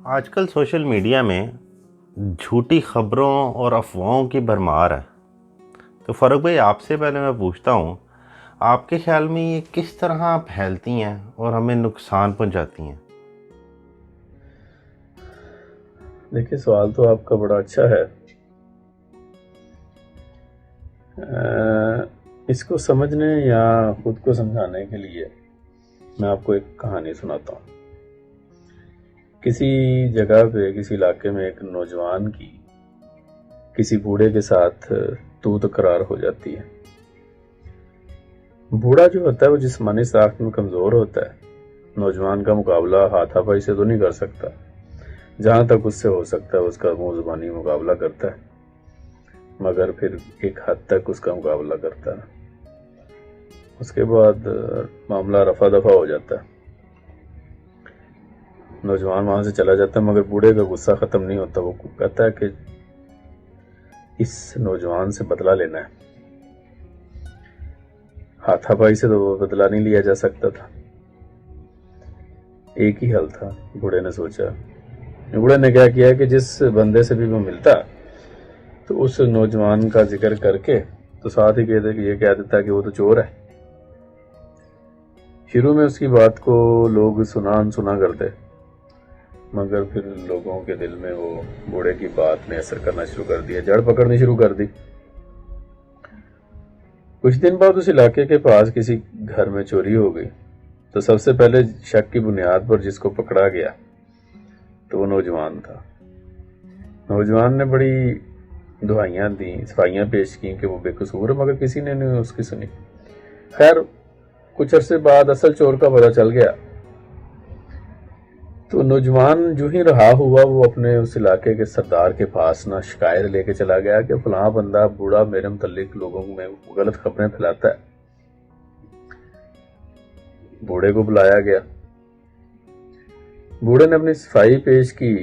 آج کل social media میں جھوٹی خبروں اور افواہوں کی بھرمار ہے۔ تو فاروق بھائی، آپ سے پہلے میں پوچھتا ہوں، آپ کے خیال میں یہ کس طرح پھیلتی ہیں اور ہمیں نقصان پہنچاتی ہیں؟ دیکھیے، سوال تو آپ کا بڑا اچھا ہے۔ اس کو سمجھنے یا خود کو سمجھانے کے لیے میں آپ کو ایک کہانی سناتا ہوں۔ کسی جگہ پہ، کسی علاقے میں ایک نوجوان کی کسی بوڑھے کے ساتھ تو تکرار ہو جاتی ہے۔ بوڑھا جو ہوتا ہے وہ جسمانی ساخت میں کمزور ہوتا ہے، نوجوان کا مقابلہ ہاتھا پائی سے تو نہیں کر سکتا، جہاں تک اس سے ہو سکتا ہے اس کا منہ زبانی مقابلہ کرتا ہے، مگر پھر ایک حد تک اس کا مقابلہ کرتا ہے۔ اس کے بعد معاملہ رفع دفع ہو جاتا ہے، نوجوان وہاں سے چلا جاتا ہے، مگر بوڑھے کا غصہ ختم نہیں ہوتا۔ وہ کہتا ہے کہ اس نوجوان سے بدلہ لینا ہے، ہاتھا پائی سے تو وہ بدلہ نہیں لیا جا سکتا تھا۔ ایک ہی حل تھا، بوڑھے نے سوچا۔ بوڑھے نے کیا کیا کہ جس بندے سے بھی وہ ملتا تو اس نوجوان کا ذکر کر کے تو ساتھ ہی یہ کہہ دیتا کہ وہ تو چور ہے۔ شروع میں اس کی بات کو لوگ سنا کرتے، مگر پھر لوگوں کے دل میں وہ بوڑھے کی بات نے اثر کرنا شروع کر دیا، جڑ پکڑنی شروع کر دی۔ کچھ دن بعد اس علاقے کے پاس کسی گھر میں چوری ہو گئی، تو سب سے پہلے شک کی بنیاد پر جس کو پکڑا گیا تو وہ نوجوان تھا۔ نوجوان نے بڑی دعائیاں دیں، صفائیاں پیش کی کہ وہ بے قصور ہے، مگر کسی نے نہیں اس کی سنی۔ خیر، کچھ عرصے بعد اصل چور کا پتہ چل گیا، تو نوجوان جو ہی رہا ہوا وہ اپنے اس علاقے کے سردار کے پاس نہ شکایت لے کے چلا گیا کہ فلاں بندہ بوڑھا میرے متعلق لوگوں میں غلط خبریں پھیلاتا ہے۔ بوڑھے کو بلایا گیا، بوڑھے نے اپنی صفائی پیش کی،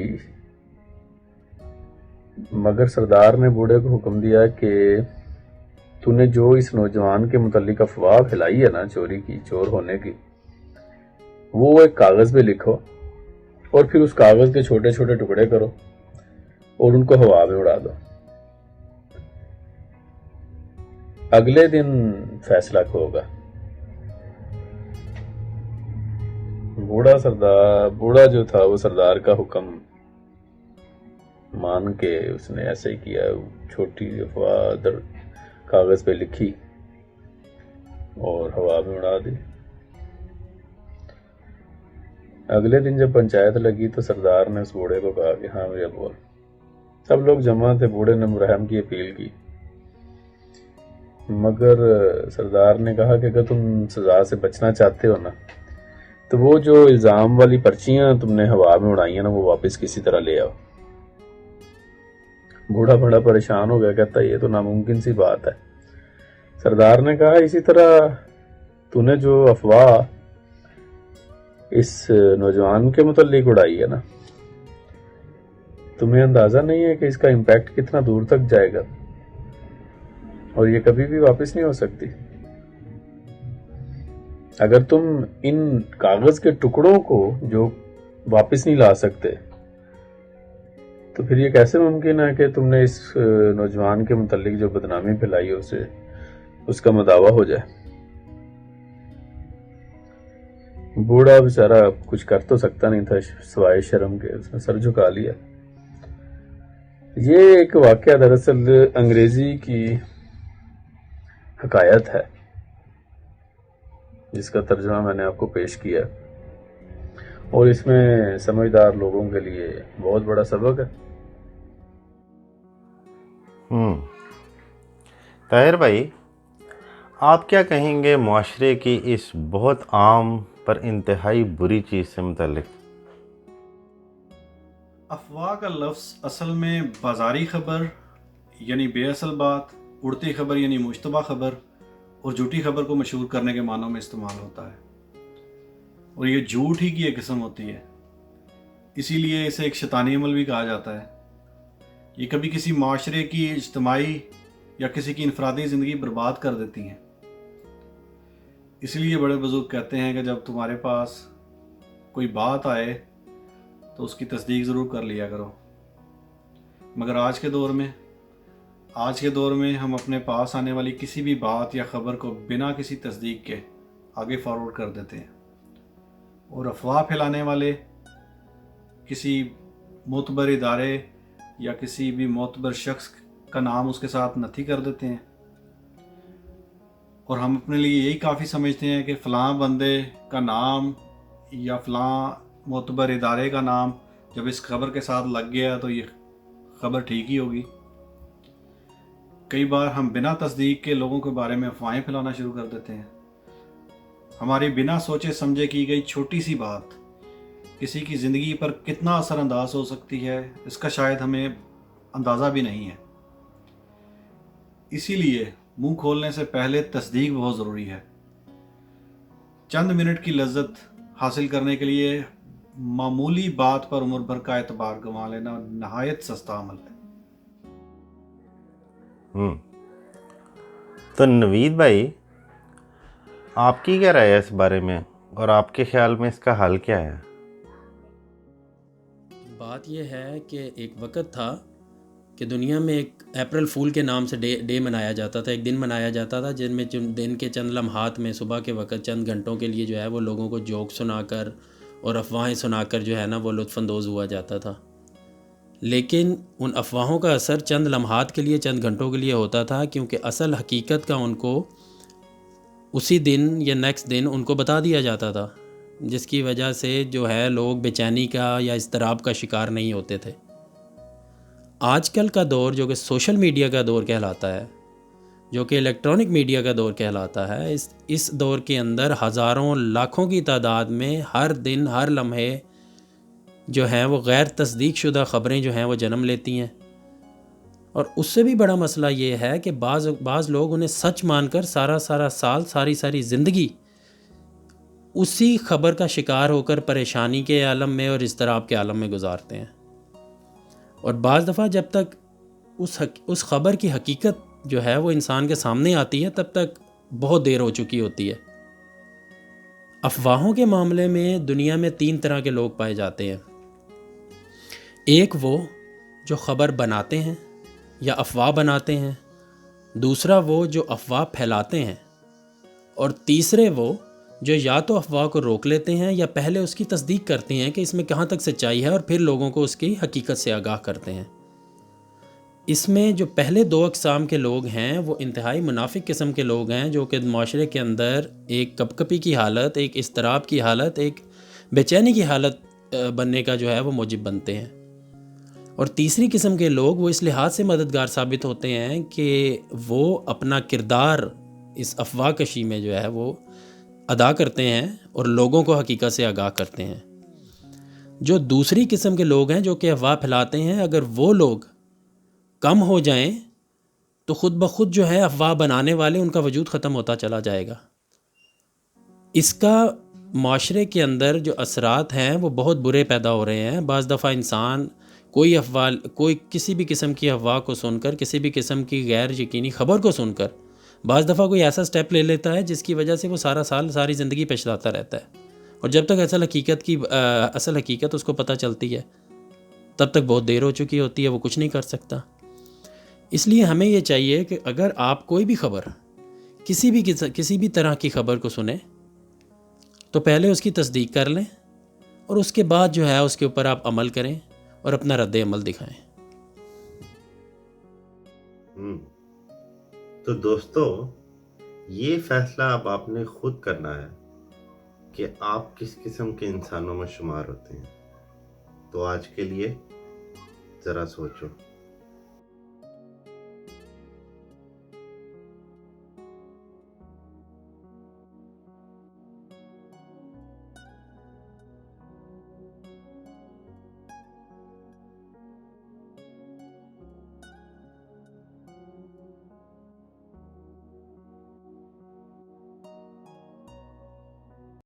مگر سردار نے بوڑھے کو حکم دیا کہ تو نے جو اس نوجوان کے متعلق افواہ پھیلائی ہے نا، چوری کی، چور ہونے کی، وہ ایک کاغذ پہ لکھو اور پھر اس کاغذ کے چھوٹے چھوٹے ٹکڑے کرو اور ان کو ہوا میں اڑا دو۔ اگلے دن فیصلہ ہوگا۔ بوڑھا جو تھا وہ سردار کا حکم مان کے اس نے ایسے ہی کیا، چھوٹی افواہ کاغذ پہ لکھی اور ہوا میں اڑا دی۔ اگلے دن جب پنچایت لگی تو سردار نے اس بوڑھے کو کہا کہ ہاں بھیا بول۔ سب لوگ جمع تھے، بوڑھے نے مرحم کی اپیل کی، مگر سردار نے کہا کہ اگر تم سزا سے بچنا چاہتے ہو نا تو وہ جو الزام والی پرچیاں تم نے ہوا میں اڑائی ہیں نا، وہ واپس کسی طرح لے آؤ۔ بوڑھا بڑا پریشان ہو گیا، کہتا یہ تو ناممکن سی بات ہے۔ سردار نے کہا اسی طرح تو نے جو افواہ اس نوجوان کے متعلق اڑائی ہے نا، تمہیں اندازہ نہیں ہے کہ اس کا امپیکٹ کتنا دور تک جائے گا اور یہ کبھی بھی واپس نہیں ہو سکتی۔ اگر تم ان کاغذ کے ٹکڑوں کو جو واپس نہیں لا سکتے تو پھر یہ کیسے ممکن ہے کہ تم نے اس نوجوان کے متعلق جو بدنامی پھیلائی ہے اس کا مداوع ہو جائے۔ بوڑھا بیچارہ کچھ کر تو سکتا نہیں تھا سوائے شرم کے، اس نے سر جھکا لیا۔ یہ ایک واقعہ دراصل انگریزی کی حکایت ہے جس کا ترجمہ میں نے آپ کو پیش کیا، اور اس میں سمجھدار لوگوں کے لیے بہت بڑا سبق ہے۔ طاہر بھائی، آپ کیا کہیں گے معاشرے کی اس بہت عام پر انتہائی بری چیز سے متعلق؟ افواہ کا لفظ اصل میں بازاری خبر یعنی بے اصل بات، اڑتی خبر یعنی مشتبہ خبر اور جھوٹی خبر کو مشہور کرنے کے معنوں میں استعمال ہوتا ہے، اور یہ جھوٹ ہی کی ایک قسم ہوتی ہے، اسی لیے اسے ایک شیطانی عمل بھی کہا جاتا ہے۔ یہ کبھی کسی معاشرے کی اجتماعی یا کسی کی انفرادی زندگی برباد کر دیتی ہیں۔ اس لیے بڑے بزرگ کہتے ہیں کہ جب تمہارے پاس کوئی بات آئے तो उसकी तस्दीक ज़रूर कर लिया करो। मगर आज के दौर में हम अपने पास आने वाली किसी भी बात या ख़बर को बिना किसी तस्दीक के आगे फॉरवर्ड कर देते हैं, और अफवाह फैलाने वाले किसी मोतबर इदारे या किसी भी मोतबर शख्स का नाम उसके साथ नथी कर देते हैं, और हम अपने लिए यही काफ़ी समझते हैं कि फ़लाँ बंदे का नाम या फ़लाँ मोतबर इदारे का नाम जब इस खबर के साथ लग गया तो ये खबर ठीक ही होगी। कई बार हम बिना तस्दीक के लोगों के बारे में अफवाहें फैलाना शुरू कर देते हैं। हमारी बिना सोचे समझे की गई छोटी सी बात किसी की ज़िंदगी पर कितना असरअंदाज हो सकती है, इसका शायद हमें अंदाज़ा भी नहीं है। इसीलिए मुंह खोलने से पहले तस्दीक बहुत ज़रूरी है। चंद मिनट की लज्जत हासिल करने के लिए मामूली बात पर उम्र भर का एतबार गंवा लेना नहायत सस्ता अमल है। तो नवीद भाई, आपकी क्या राय है इस बारे में, और आपके ख्याल में इसका हल क्या है? बात यह है कि एक वक्त था कि दुनिया में एक अप्रैल फूल के नाम से डे मनाया जाता था, एक दिन मनाया जाता था जिनमें दिन के चंद लम्हात में सुबह के वक्त चंद घंटों के लिए जो है वो लोगों को जोक सुनाकर और अफवाहें सुनाकर जो है ना वो लुत्फ़अंदोज़ हुआ जाता था। लेकिन उन अफवाहों का असर चंद लम्हात के लिए, चंद घंटों के लिए होता था, क्योंकि असल हकीकत का उनको उसी दिन या नेक्स्ट दिन उनको बता दिया जाता था, जिसकी वजह से जो है लोग बेचैनी का या इज़्तिराब का शिकार नहीं होते थे। आजकल का दौर जो कि सोशल मीडिया का दौर कहलाता है, जो कि इलेक्ट्रॉनिक मीडिया का दौर कहलाता है, इस दौर के अंदर हज़ारों लाखों की तादाद में हर दिन हर लम्हे जो हैं वो गैर तस्दीक शुदा ख़बरें जो हैं वो जन्म लेती हैं। और उससे भी बड़ा मसला ये है कि बाज़ लोग उन्हें सच मानकर सारा साल सारी ज़िंदगी उसी ख़बर का शिकार होकर परेशानी के आलम में और इज़्तिराब के आलम में गुजारते हैं। और बाज़ दफ़ा जब तक उस ख़बर की हकीकत जो है वो इंसान के सामने आती है तब तक बहुत देर हो चुकी होती है। अफवाहों के मामले में दुनिया में 3 तरह के लोग पाए जाते हैं। एक वो जो ख़बर बनाते हैं या अफवाह बनाते हैं, दूसरा वो जो अफवाह फैलाते हैं, और तीसरे वो जो या तो अफवाह को रोक लेते हैं या पहले उसकी तस्दीक करते हैं कि इसमें कहाँ तक सच्चाई है, और फिर लोगों को उसकी हकीकत से आगाह करते हैं। इसमें जो पहले 2 अक़साम के लोग हैं वो इंतहाई मुनाफिक किस्म के लोग हैं, जो कि माशरे के अंदर एक कपकपी की हालत, एक इज़्तिराब की हालत, एक बेचैनी की हालत बनने का जो है वो मूजिब बनते हैं। और तीसरी किस्म के लोग वो इस लिहाज से मददगार साबित होते हैं कि वो अपना किरदार इस अफवाह कशी में जो है वो अदा करते हैं और लोगों को हकीकत से आगाह करते हैं। जो दूसरी किस्म के लोग हैं जो कि अफवाह फैलाते हैं, अगर वो लोग कम हो जाएं तो ख़ुद ब खुद जो है अफवाह बनाने वाले उनका वजूद ख़त्म होता चला जाएगा। इसका माशरे के अंदर जो असरात हैं वो बहुत बुरे पैदा हो रहे हैं। बाज़ दफ़ा इंसान कोई किसी भी किस्म की अफवाह को सुनकर, किसी भी किस्म की गैर यकीनी ख़बर को सुनकर बाज़ दफ़ा कोई ऐसा स्टेप ले लेता है जिसकी वजह से वो सारी ज़िंदगी पछताता रहता है, और जब तक असल हकीकत उसको पता चलती है तब तक बहुत देर हो चुकी होती है, वो कुछ नहीं कर सकता। इसलिए हमें ये चाहिए कि अगर आप कोई भी ख़बर, किसी भी तरह की ख़बर को सुने तो पहले उसकी तस्दीक कर लें, और उसके बाद जो है उसके ऊपर आप अमल करें और अपना रद्द अमल दिखाएं। तो दोस्तों, ये फैसला अब आपने खुद करना है कि आप किस किस्म के इंसानों में शुमार होते हैं। तो आज के लिए ज़रा सोचो।